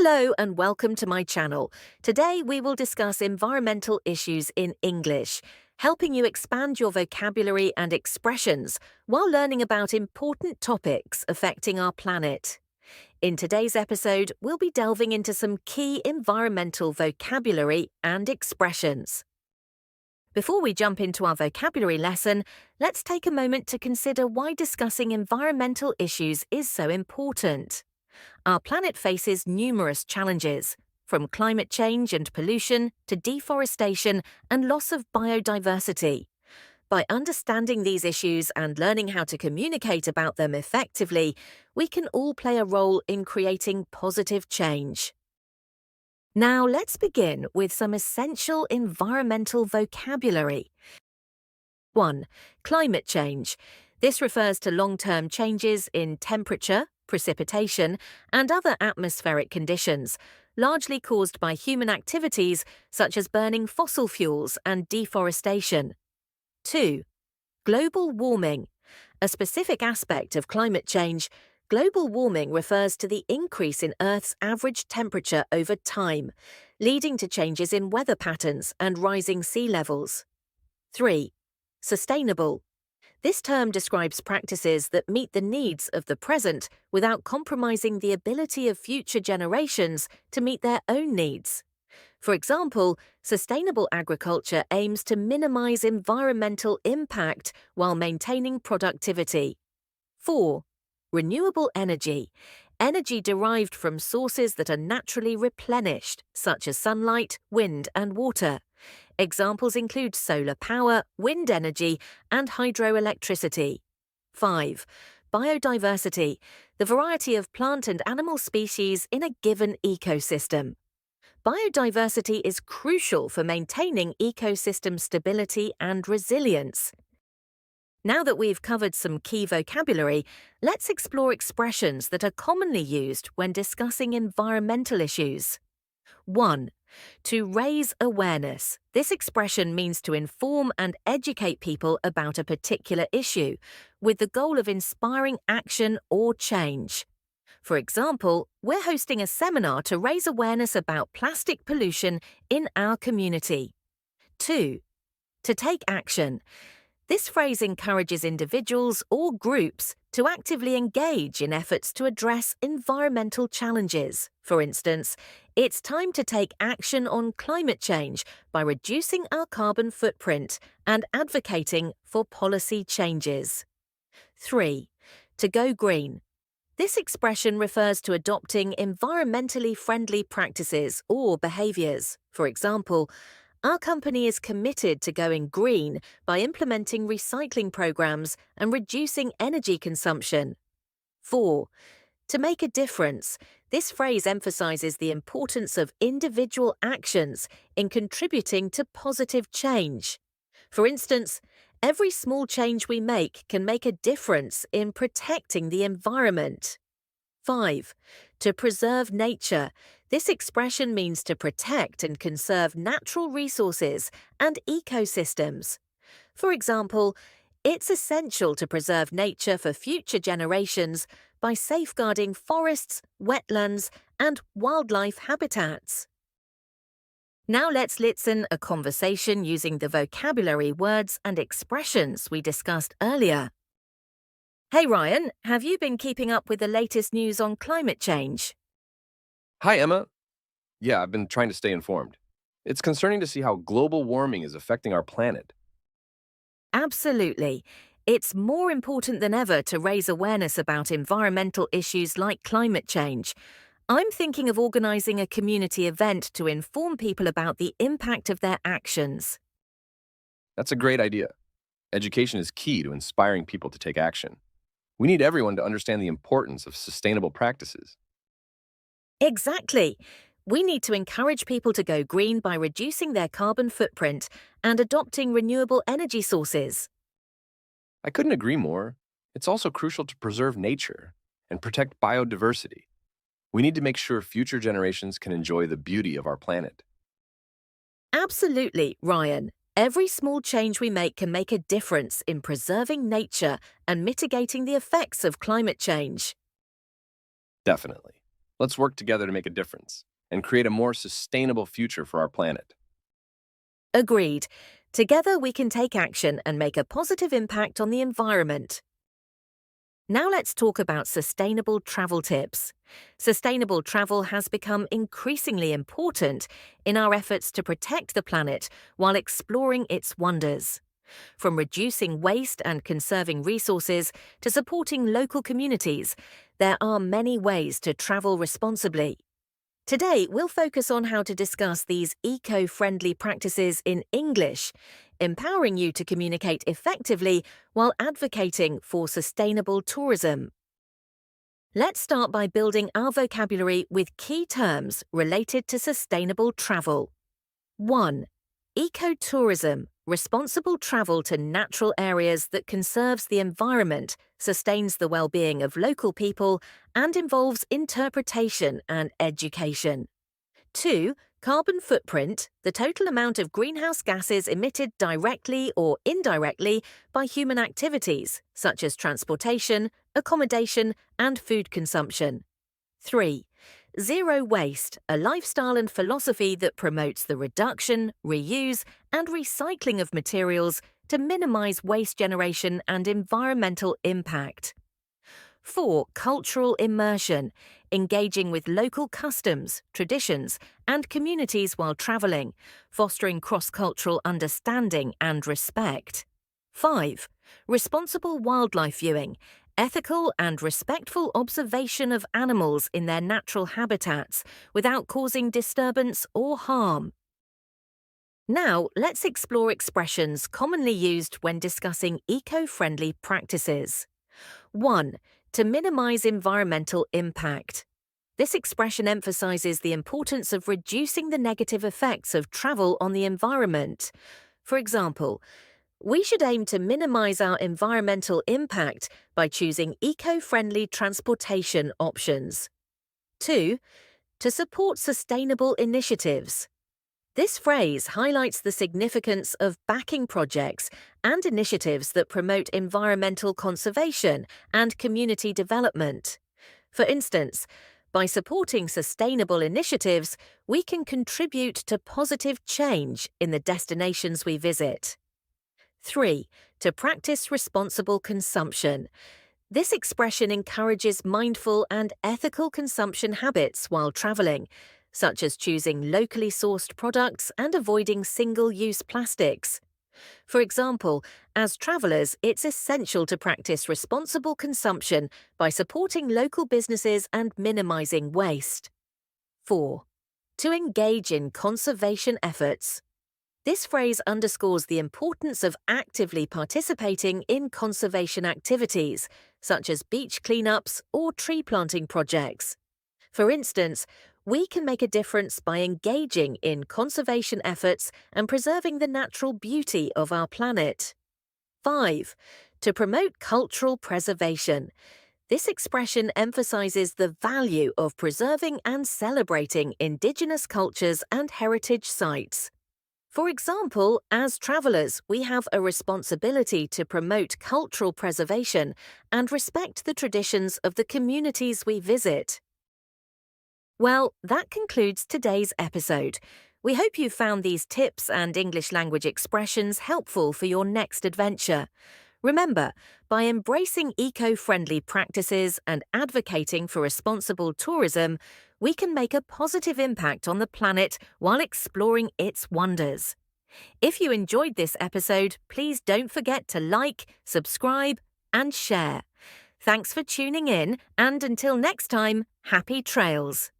Hello and welcome to my channel. Today we will discuss environmental issues in English, helping you expand your vocabulary and expressions while learning about important topics affecting our planet. In today's episode, we'll be delving into some key environmental vocabulary and expressions. Before we jump into our vocabulary lesson, let's take a moment to consider why discussing environmental issues is so important. Our planet faces numerous challenges, from climate change and pollution to deforestation and loss of biodiversity. By understanding these issues and learning how to communicate about them effectively, we can all play a role in creating positive change. Now let's begin with some essential environmental vocabulary. 1. Climate change. This refers to long-term changes in temperature, precipitation, and other atmospheric conditions, largely caused by human activities such as burning fossil fuels and deforestation. 2. Global warming. A specific aspect of climate change, global warming refers to the increase in Earth's average temperature over time, leading to changes in weather patterns and rising sea levels. 3. Sustainable. This term describes practices that meet the needs of the present without compromising the ability of future generations to meet their own needs. For example, sustainable agriculture aims to minimize environmental impact while maintaining productivity. 4. Renewable energy. Energy derived from sources that are naturally replenished, such as sunlight, wind, and water. Examples include solar power, wind energy, and hydroelectricity. 5. Biodiversity, the variety of plant and animal species in a given ecosystem. Biodiversity is crucial for maintaining ecosystem stability and resilience. Now that we've covered some key vocabulary, let's explore expressions that are commonly used when discussing environmental issues. 1. To raise awareness. This expression means to inform and educate people about a particular issue, with the goal of inspiring action or change. For example, we're hosting a seminar to raise awareness about plastic pollution in our community. 2. To take action. This phrase encourages individuals or groups to actively engage in efforts to address environmental challenges. For instance, it's time to take action on climate change by reducing our carbon footprint and advocating for policy changes. 3. To go green. This expression refers to adopting environmentally friendly practices or behaviors. For example, our company is committed to going green by implementing recycling programs and reducing energy consumption. 4. To make a difference. This phrase emphasizes the importance of individual actions in contributing to positive change. For instance, every small change we make can make a difference in protecting the environment. 5. To preserve nature. This expression means to protect and conserve natural resources and ecosystems. For example, it's essential to preserve nature for future generations by safeguarding forests, wetlands, and wildlife habitats. Now let's listen a conversation using the vocabulary, words, and expressions we discussed earlier. Hey Ryan, have you been keeping up with the latest news on climate change? Hi, Emma. Yeah, I've been trying to stay informed. It's concerning to see how global warming is affecting our planet. Absolutely. It's more important than ever to raise awareness about environmental issues like climate change. I'm thinking of organizing a community event to inform people about the impact of their actions. That's a great idea. Education is key to inspiring people to take action. We need everyone to understand the importance of sustainable practices. Exactly. We need to encourage people to go green by reducing their carbon footprint and adopting renewable energy sources. I couldn't agree more. It's also crucial to preserve nature and protect biodiversity. We need to make sure future generations can enjoy the beauty of our planet. Absolutely, Ryan. Every small change we make can make a difference in preserving nature and mitigating the effects of climate change. Definitely. Let's work together to make a difference and create a more sustainable future for our planet. Agreed. Together we can take action and make a positive impact on the environment. Now let's talk about sustainable travel tips. Sustainable travel has become increasingly important in our efforts to protect the planet while exploring its wonders. From reducing waste and conserving resources to supporting local communities, there are many ways to travel responsibly. Today, we'll focus on how to discuss these eco-friendly practices in English, empowering you to communicate effectively while advocating for sustainable tourism. Let's start by building our vocabulary with key terms related to sustainable travel. 1. Ecotourism, responsible travel to natural areas that conserves the environment, sustains the well-being of local people, and involves interpretation and education. 2. Carbon footprint, the total amount of greenhouse gases emitted directly or indirectly by human activities, such as transportation, accommodation, and food consumption. 3. Zero waste, a lifestyle and philosophy that promotes the reduction, reuse, and recycling of materials to minimize waste generation and environmental impact. 4. Cultural immersion, engaging with local customs, traditions, and communities while traveling, fostering cross-cultural understanding and respect. 5. Responsible wildlife viewing, ethical and respectful observation of animals in their natural habitats without causing disturbance or harm. Now, let's explore expressions commonly used when discussing eco-friendly practices. 1. To minimize environmental impact. This expression emphasizes the importance of reducing the negative effects of travel on the environment. For example, we should aim to minimize our environmental impact by choosing eco-friendly transportation options. 2. To support sustainable initiatives. This phrase highlights the significance of backing projects and initiatives that promote environmental conservation and community development. For instance, by supporting sustainable initiatives, we can contribute to positive change in the destinations we visit. 3. To practice responsible consumption. This expression encourages mindful and ethical consumption habits while traveling, such as choosing locally sourced products and avoiding single-use plastics. For example, as travelers, it's essential to practice responsible consumption by supporting local businesses and minimizing waste. 4. To engage in conservation efforts. This phrase underscores the importance of actively participating in conservation activities, such as beach cleanups or tree planting projects. For instance, we can make a difference by engaging in conservation efforts and preserving the natural beauty of our planet. 5. To promote cultural preservation. This expression emphasizes the value of preserving and celebrating indigenous cultures and heritage sites. For example, as travelers, we have a responsibility to promote cultural preservation and respect the traditions of the communities we visit. Well, that concludes today's episode. We hope you found these tips and English language expressions helpful for your next adventure. Remember, by embracing eco-friendly practices and advocating for responsible tourism, we can make a positive impact on the planet while exploring its wonders. If you enjoyed this episode, please don't forget to like, subscribe, and share. Thanks for tuning in, and until next time, happy trails.